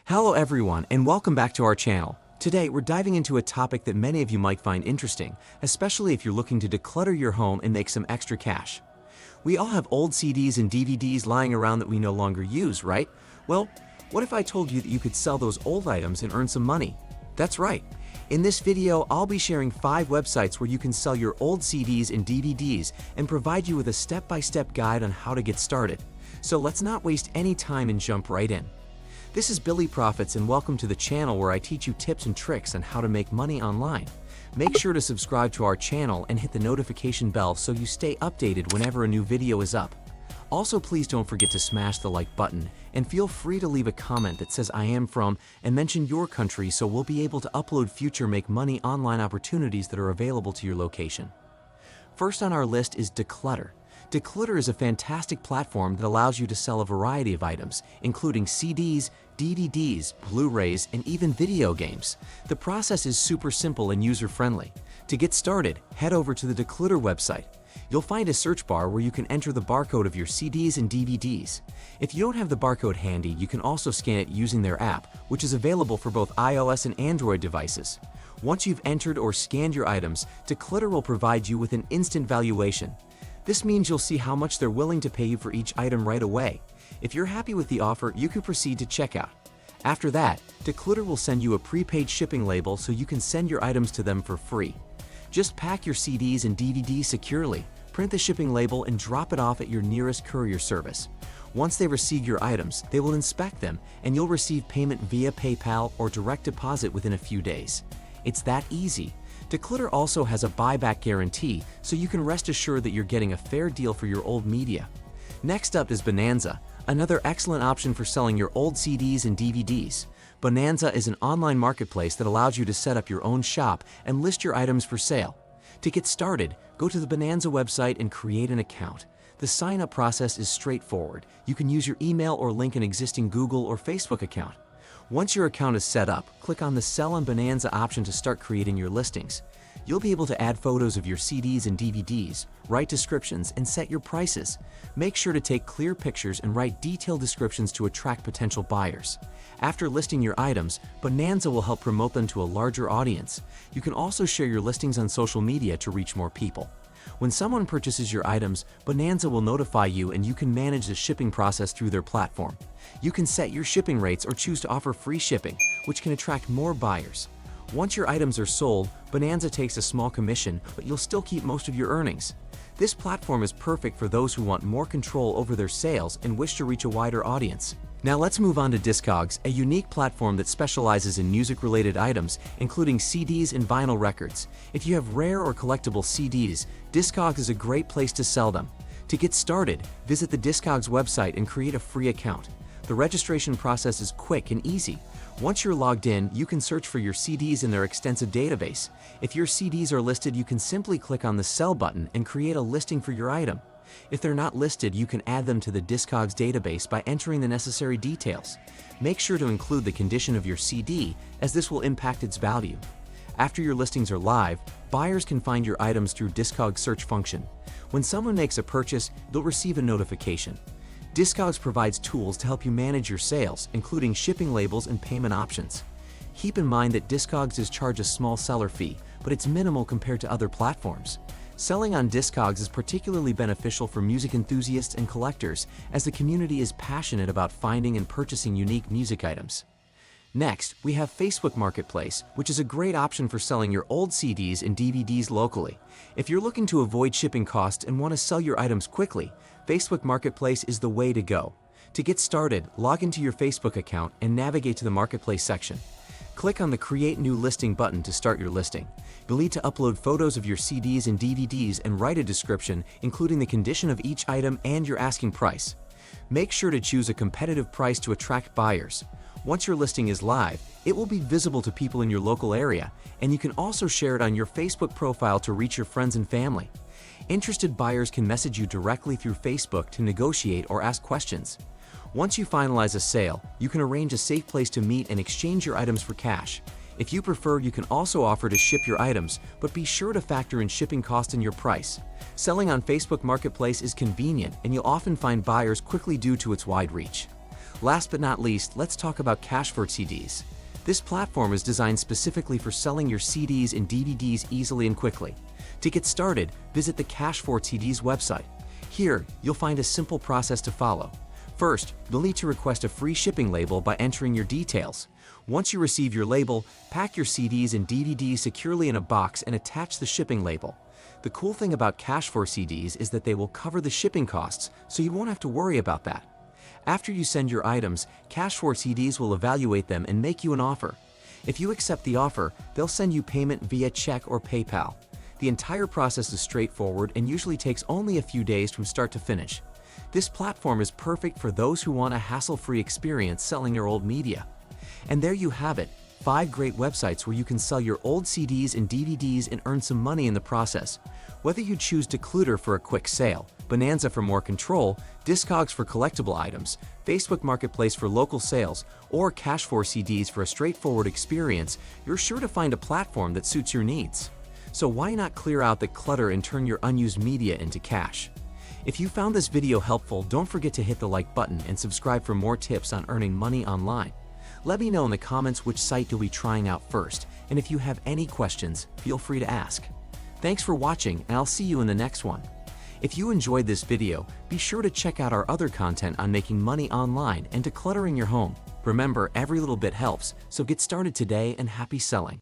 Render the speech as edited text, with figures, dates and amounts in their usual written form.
Hello everyone and welcome back to our channel. Today we're diving into a topic that many of you might find interesting, especially if you're looking to declutter your home and make some extra cash. We all have old CDs and DVDs lying around that we no longer use, right? Well, what if I told you that you could sell those old items and earn some money? That's right. In this video, I'll be sharing 5 websites where you can sell your old CDs and DVDs and provide you with a step-by-step guide on how to get started. So let's not waste any time and jump right in. This is Billy Profits and welcome to the channel where I teach you tips and tricks on how to make money online. Make sure to subscribe to our channel and hit the notification bell so you stay updated whenever a new video is up. Also, please don't forget to smash the like button and feel free to leave a comment that says I am from and mention your country so we'll be able to upload future make money online opportunities that are available to your location. First on our list is Declutter. Declutter is a fantastic platform that allows you to sell a variety of items, including CDs, DVDs, Blu-rays, and even video games. The process is super simple and user-friendly. To get started, head over to the Declutter website. You'll find a search bar where you can enter the barcode of your CDs and DVDs. If you don't have the barcode handy, you can also scan it using their app, which is available for both iOS and Android devices. Once you've entered or scanned your items, Declutter will provide you with an instant valuation. This means you'll see how much they're willing to pay you for each item right away. If you're happy with the offer, you can proceed to checkout. After that, Declutter will send you a prepaid shipping label so you can send your items to them for free. Just pack your CDs and DVDs securely, print the shipping label, and drop it off at your nearest courier service. Once they receive your items, they will inspect them, and you'll receive payment via PayPal or direct deposit within a few days. It's that easy. Declutter also has a buyback guarantee, so you can rest assured that you're getting a fair deal for your old media. Next up is Bonanza, another excellent option for selling your old CDs and DVDs. Bonanza is an online marketplace that allows you to set up your own shop and list your items for sale. To get started, go to the Bonanza website and create an account. The sign-up process is straightforward. You can use your email or link an existing Google or Facebook account. Once your account is set up, click on the Sell on Bonanza option to start creating your listings. You'll be able to add photos of your CDs and DVDs, write descriptions, and set your prices. Make sure to take clear pictures and write detailed descriptions to attract potential buyers. After listing your items, Bonanza will help promote them to a larger audience. You can also share your listings on social media to reach more people. When someone purchases your items, Bonanza will notify you and you can manage the shipping process through their platform. You can set your shipping rates or choose to offer free shipping, which can attract more buyers. Once your items are sold, Bonanza takes a small commission, but you'll still keep most of your earnings. This platform is perfect for those who want more control over their sales and wish to reach a wider audience. Now let's move on to Discogs, a unique platform that specializes in music-related items, including CDs and vinyl records. If you have rare or collectible CDs, Discogs is a great place to sell them. To get started, visit the Discogs website and create a free account. The registration process is quick and easy. Once you're logged in, you can search for your CDs in their extensive database. If your CDs are listed, you can simply click on the Sell button and create a listing for your item. If they're not listed, you can add them to the Discogs database by entering the necessary details. Make sure to include the condition of your CD, as this will impact its value. After your listings are live, buyers can find your items through Discogs search function. When someone makes a purchase, they'll receive a notification. Discogs provides tools to help you manage your sales, including shipping labels and payment options. Keep in mind that Discogs charge a small seller fee, but it's minimal compared to other platforms. Selling on Discogs is particularly beneficial for music enthusiasts and collectors, as the community is passionate about finding and purchasing unique music items. Next, we have Facebook Marketplace, which is a great option for selling your old CDs and DVDs locally. If you're looking to avoid shipping costs and want to sell your items quickly, Facebook Marketplace is the way to go. To get started, log into your Facebook account and navigate to the Marketplace section. Click on the Create New Listing button to start your listing. You'll need to upload photos of your CDs and DVDs and write a description, including the condition of each item and your asking price. Make sure to choose a competitive price to attract buyers. Once your listing is live, it will be visible to people in your local area, and you can also share it on your Facebook profile to reach your friends and family. Interested buyers can message you directly through Facebook to negotiate or ask questions. Once you finalize a sale, you can arrange a safe place to meet and exchange your items for cash. If you prefer, you can also offer to ship your items, but be sure to factor in shipping cost in your price. Selling on Facebook Marketplace is convenient, and you'll often find buyers quickly due to its wide reach. Last but not least, let's talk about Cash for CDs. This platform is designed specifically for selling your CDs and DVDs easily and quickly. To get started, visit the Cash for CDs website. Here, you'll find a simple process to follow. First, you'll need to request a free shipping label by entering your details. Once you receive your label, pack your CDs and DVDs securely in a box and attach the shipping label. The cool thing about Cash for CDs is that they will cover the shipping costs, so you won't have to worry about that. After you send your items, Cash for CDs will evaluate them and make you an offer. If you accept the offer, they'll send you payment via check or PayPal. The entire process is straightforward and usually takes only a few days from start to finish. This platform is perfect for those who want a hassle-free experience selling your old media. And there you have it, 5 great websites where you can sell your old CDs and DVDs and earn some money in the process. Whether you choose Declutter for a quick sale, Bonanza for more control, Discogs for collectible items, Facebook Marketplace for local sales, or Cash for CDs for a straightforward experience, you're sure to find a platform that suits your needs. So why not clear out the clutter and turn your unused media into cash? If you found this video helpful, don't forget to hit the like button and subscribe for more tips on earning money online. Let me know in the comments which site you'll be trying out first, and if you have any questions, feel free to ask. Thanks for watching, and I'll see you in the next one. If you enjoyed this video, be sure to check out our other content on making money online and decluttering your home. Remember, every little bit helps, so get started today and happy selling.